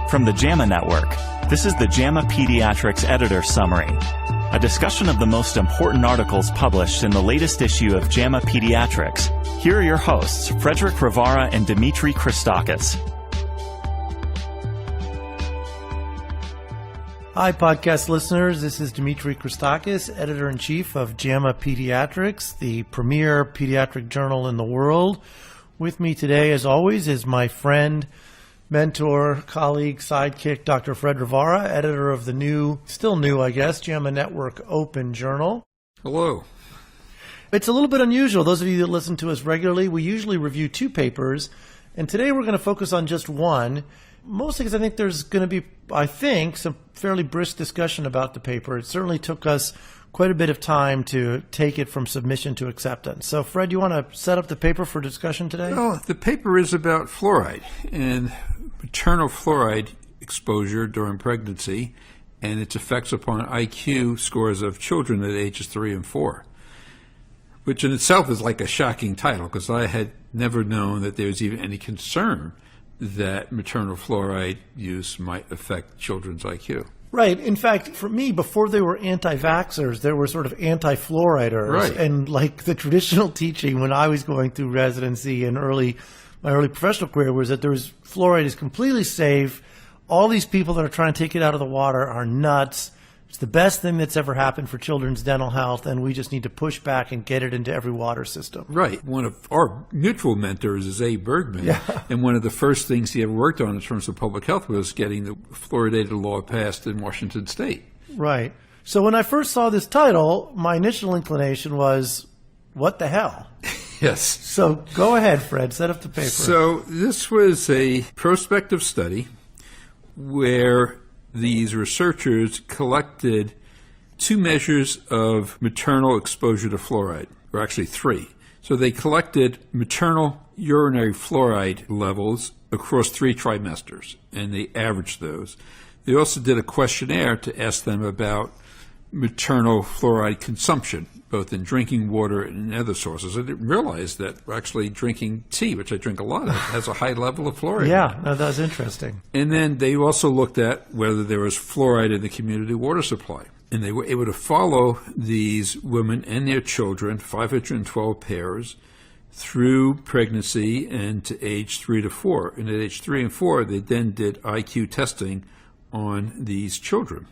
From the JAMA Network, this is the JAMA Pediatrics Editor Summary, a discussion of the most important articles published in the latest issue of JAMA Pediatrics. Here are your hosts, Frederick Rivara and Dimitri Christakis. Hi, podcast listeners. This is Dimitri Christakis, Editor-in-Chief of JAMA Pediatrics, the premier pediatric journal in the world. With me today, as always, is my friend, mentor, colleague, sidekick, Dr. Fred Rivara, editor of the new, still new, I guess, JAMA Network Open Journal. Hello. It's a little bit unusual. Those of you that listen to us regularly, we usually review two papers, and today we're going to focus on just one, mostly because I think there's going to be, some fairly brisk discussion about the paper. It certainly took us quite a bit of time to take it from submission to acceptance. So, Fred, you want to set up the paper for discussion today? Well, the paper is about fluoride and maternal fluoride exposure during pregnancy and its effects upon IQ scores of children at ages 3 and 4, which in itself is like a shocking title because I had never known that there was even any concern that maternal fluoride use might affect children's IQ. Right. In fact, for me, before they were anti-vaxxers, there were sort of anti-fluoriders. Right. And like the traditional teaching when I was going through residency and my early professional career was that fluoride is completely safe. All these people that are trying to take it out of the water are nuts. It's the best thing that's ever happened for children's dental health, and we just need to push back and get it into every water system. Right. One of our mutual mentors is A. Bergman, yeah. And one of the first things he ever worked on in terms of public health was getting the fluoridated law passed in Washington State. Right. So when I first saw this title, my initial inclination was, what the hell? Yes. So go ahead, Fred, set up the paper. So this was a prospective study where these researchers collected 2 measures of maternal exposure to fluoride, or actually 3. So they collected maternal urinary fluoride levels across 3 trimesters, and they averaged those. They also did a questionnaire to ask them about maternal fluoride consumption, both in drinking water and other sources. I didn't realize that actually drinking tea, which I drink a lot of, has a high level of fluoride. Yeah, no, that's interesting. And then they also looked at whether there was fluoride in the community water supply. And they were able to follow these women and their children, 512 pairs, through pregnancy and to age 3 to 4. And at age 3 and 4, they then did IQ testing on these children.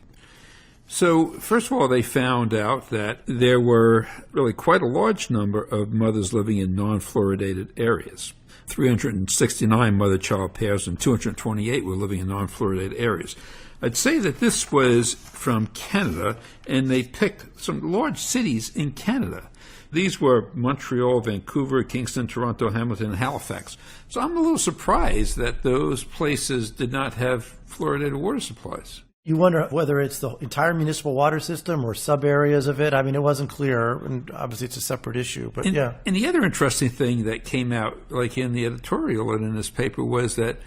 So, first of all, they found out that there were really quite a large number of mothers living in non-fluoridated areas. 369 mother-child pairs and 228 were living in non-fluoridated areas. I'd say that this was from Canada, and they picked some large cities in Canada. These were Montreal, Vancouver, Kingston, Toronto, Hamilton, and Halifax. So I'm a little surprised that those places did not have fluoridated water supplies. You wonder whether it's the entire municipal water system or sub-areas of it. I mean, it wasn't clear, and obviously it's a separate issue, but yeah. And the other interesting thing that came out, like in the editorial and in this paper, was that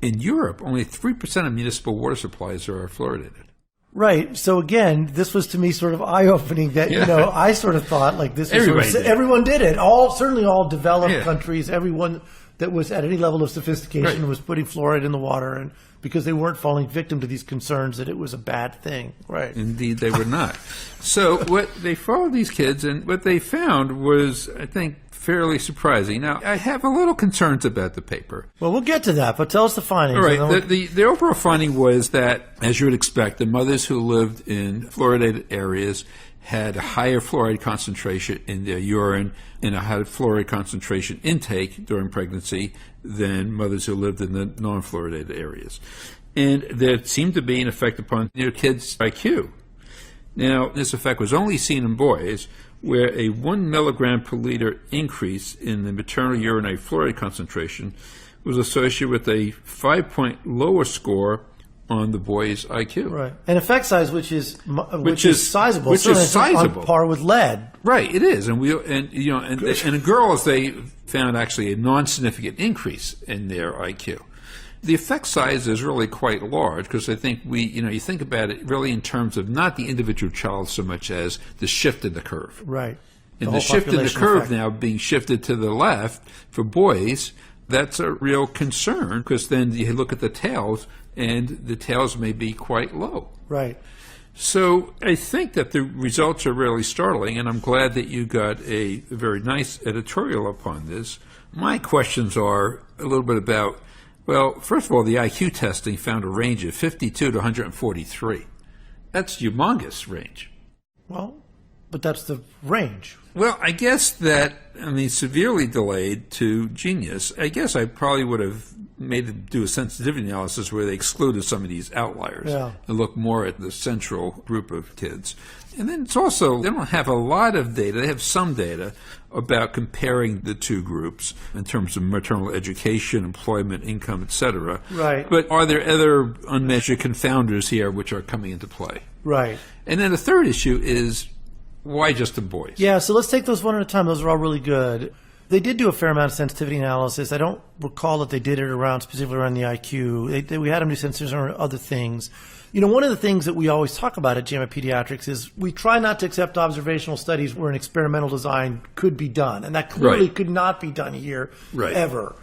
in Europe, only 3% of municipal water supplies are fluoridated. Right. So again, this was to me sort of eye-opening that, I sort of thought like this was everyone did it. Certainly all developed countries, everyone that was at any level of sophistication was putting fluoride in the water, and because they weren't falling victim to these concerns that it was a bad thing. Right. Indeed, they were not. So they followed these kids, and what they found was, I think, fairly surprising. Now, I have a little concerns about the paper. Well, we'll get to that, but tell us the findings. All right. The overall finding was that, as you would expect, the mothers who lived in fluoridated areas had a higher fluoride concentration in their urine and a higher fluoride concentration intake during pregnancy than mothers who lived in the non-fluoridated areas. And there seemed to be an effect upon their kids' IQ. Now, this effect was only seen in boys, where a 1 milligram per liter increase in the maternal urinary fluoride concentration was associated with a 5-point lower score on the boy's IQ. Right. And effect size, which is sizable. Which is sizable. On par with lead. Right, it is. And in girls, they found actually a non-significant increase in their IQ. The effect size is really quite large because I think you think about it really in terms of not the individual child so much as the shift in the curve. Right. And the shift in the curve now being shifted to the left for boys That's a real concern, because then you look at the tails, and the tails may be quite low. Right. So I think that the results are really startling, and I'm glad that you got a very nice editorial upon this. My questions are a little bit about, well, first of all, the IQ testing found a range of 52 to 143. That's humongous range. Well, but that's the range. Well, I guess that, severely delayed to genius. I guess I probably would have made them do a sensitivity analysis where they excluded some of these outliers and look more at the central group of kids. And then it's also, they don't have a lot of data. They have some data about comparing the two groups in terms of maternal education, employment, income, etc. Right. But are there other unmeasured confounders here which are coming into play? Right. And then the third issue is, why just the boys? Yeah, so let's take those one at a time. Those are all really good. They did do a fair amount of sensitivity analysis. I don't recall that they did it specifically around the IQ. We had them do sensitivity on other things. One of the things that we always talk about at JAMA Pediatrics is we try not to accept observational studies where an experimental design could be done. And that clearly could not be done here ever.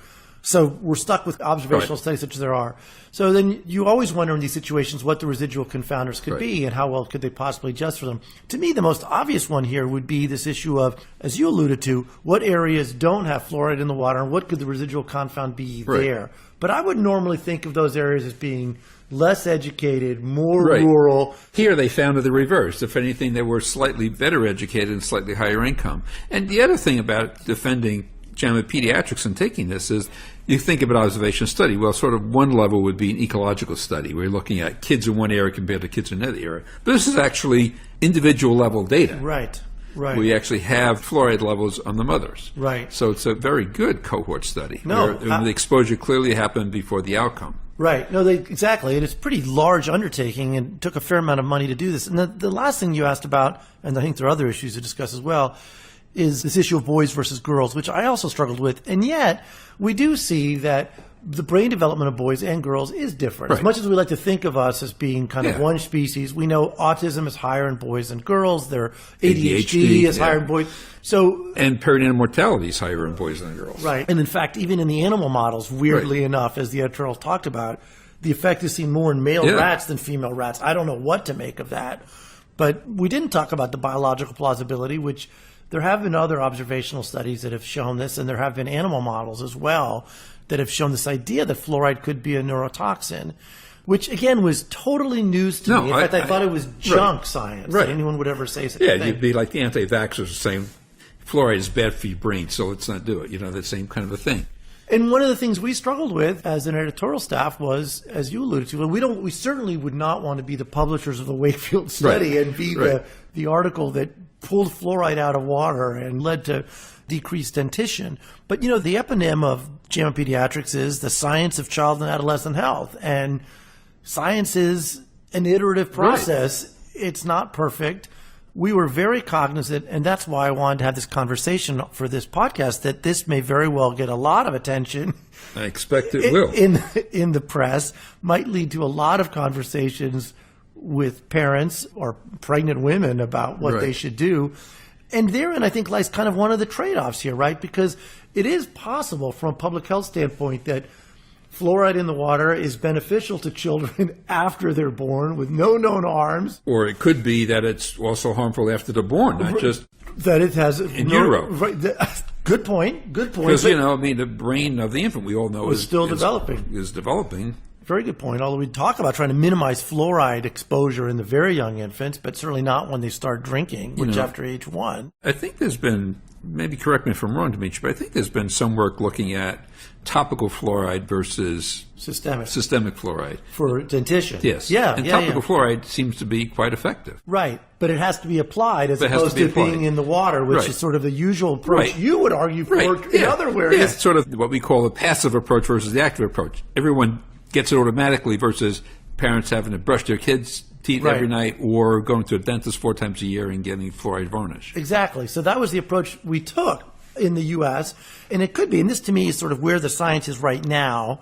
So we're stuck with observational studies such as there are. So then you always wonder in these situations what the residual confounders could be and how well could they possibly adjust for them. To me, the most obvious one here would be this issue of, as you alluded to, what areas don't have fluoride in the water and what could the residual confound be there. But I would normally think of those areas as being less educated, more rural. Here they found the reverse. If anything, they were slightly better educated and slightly higher income. And the other thing about defending JAMA Pediatrics and taking this is, you think about observation study. Well, sort of one level would be an ecological study where you're looking at kids in one area compared to kids in another area. But this is actually individual level data. Right. We actually have fluoride levels on the mothers. Right. So it's a very good cohort study. No, where the exposure clearly happened before the outcome. Right. No, exactly. And it's a pretty large undertaking and took a fair amount of money to do this. And the last thing you asked about, and I think there are other issues to discuss as well, is this issue of boys versus girls, which I also struggled with. And yet, we do see that the brain development of boys and girls is different. As much as we like to think of us as being kind of one species, we know autism is higher in boys than girls. Their ADHD is higher in boys. And perinatal mortality is higher in boys than girls. Right. And in fact, even in the animal models, weirdly enough, as the editorial talked about, the effect is seen more in male rats than female rats. I don't know what to make of that. But we didn't talk about the biological plausibility, which there have been other observational studies that have shown this, and there have been animal models as well that have shown this idea that fluoride could be a neurotoxin, which, again, was totally news to me. In fact, I thought it was junk science that anyone would ever say such a thing. You'd be like the anti-vaxxers saying fluoride is bad for your brain, so let's not do it. The same kind of a thing. And one of the things we struggled with as an editorial staff was, as you alluded to, we certainly would not want to be the publishers of the Wakefield study and be the article that pulled fluoride out of water and led to decreased dentition. But, the eponym of JAMA Pediatrics is the science of child and adolescent health. And science is an iterative process. It's not perfect. We were very cognizant, and that's why I wanted to have this conversation for this podcast, that this may very well get a lot of attention. I expect it will. In the press, might lead to a lot of conversations with parents or pregnant women about what they should do. And therein, I think, lies kind of one of the trade-offs here, right? Because it is possible from a public health standpoint that fluoride in the water is beneficial to children after they're born with no known harms. Or it could be that it's also harmful after they're born, not just that it has in utero. Good point. Because, the brain of the infant, we all know, is developing. Very good point. Although we talk about trying to minimize fluoride exposure in the very young infants, but certainly not when they start drinking, which after age 1. I think there's been, maybe correct me if I'm wrong, Dimitri, but I think there's been some work looking at topical fluoride versus systemic fluoride. For dentition. Yes. Topical fluoride seems to be quite effective. Right. But it has to be applied as opposed to being in the water, which is sort of the usual approach you would argue for in other areas. Yeah, it's sort of what we call the passive approach versus the active approach. Everyone gets it automatically versus parents having to brush their kids' teeth every night or going to a dentist 4 times a year and getting fluoride varnish. Exactly. So that was the approach we took in the U.S. And it could be, and this to me is sort of where the science is right now,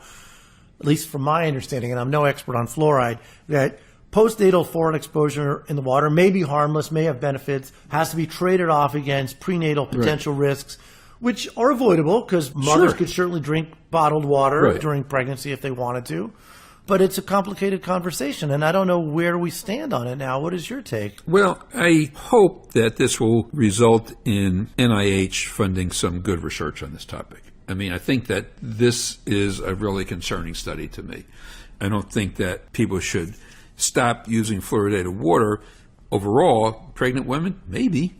at least from my understanding, and I'm no expert on fluoride, that postnatal fluoride exposure in the water may be harmless, may have benefits, has to be traded off against prenatal potential risks. which are avoidable because mothers Sure. could certainly drink bottled water Right. during pregnancy if they wanted to. But it's a complicated conversation, and I don't know where we stand on it now. What is your take? Well, I hope that this will result in NIH funding some good research on this topic. I mean, I think that this is a really concerning study to me. I don't think that people should stop using fluoridated water. Overall, pregnant women, maybe.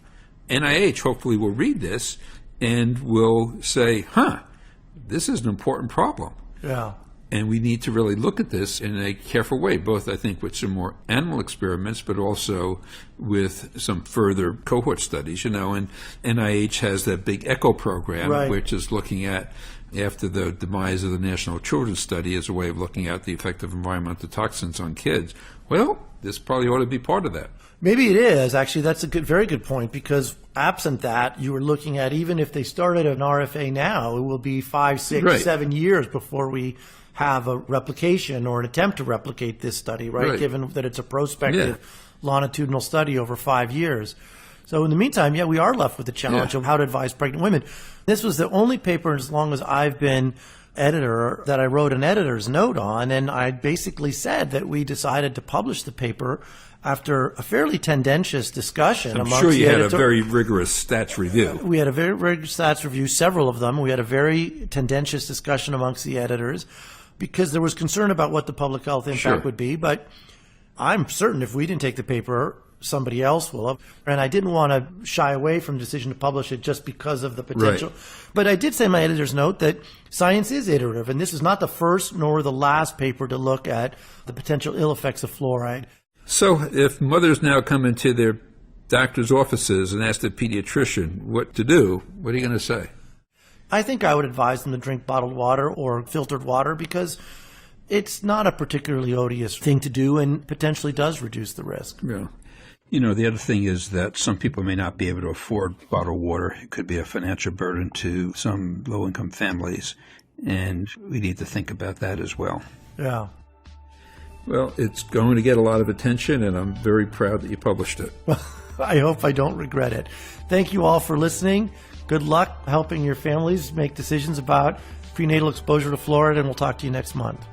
NIH hopefully will read this and will say, this is an important problem. Yeah. And we need to really look at this in a careful way, both, I think, with some more animal experiments, but also with some further cohort studies. And NIH has that big ECHO program, Right. which is looking at, after the demise of the National Children's Study, as a way of looking at the effect of environmental toxins on kids. Well, this probably ought to be part of that. Maybe it is. Actually, that's a very good point, because absent that, you were looking at, even if they started an RFA now, it will be 5, 6, Right. 7 years before we have a replication or an attempt to replicate this study, right? Given that it's a prospective longitudinal study over 5 years. So in the meantime, we are left with the challenge of how to advise pregnant women. This was the only paper, as long as I've been editor, that I wrote an editor's note on, and I basically said that we decided to publish the paper after a fairly tendentious discussion. I'm sure you had a very rigorous stats review. We had a very rigorous stats review, several of them. We had a very tendentious discussion amongst the editors because there was concern about what the public health impact would be. But I'm certain if we didn't take the paper, somebody else will have. And I didn't want to shy away from the decision to publish it just because of the potential. Right. But I did say in my editor's note that science is iterative, and this is not the first nor the last paper to look at the potential ill effects of fluoride. So if mothers now come into their doctor's offices and ask the pediatrician what to do, what are you going to say? I think I would advise them to drink bottled water or filtered water because it's not a particularly odious thing to do and potentially does reduce the risk. Yeah. The other thing is that some people may not be able to afford bottled water. It could be a financial burden to some low-income families, and we need to think about that as well. Yeah. Well, it's going to get a lot of attention, and I'm very proud that you published it. I hope I don't regret it. Thank you all for listening. Good luck helping your families make decisions about prenatal exposure to fluoride, and we'll talk to you next month.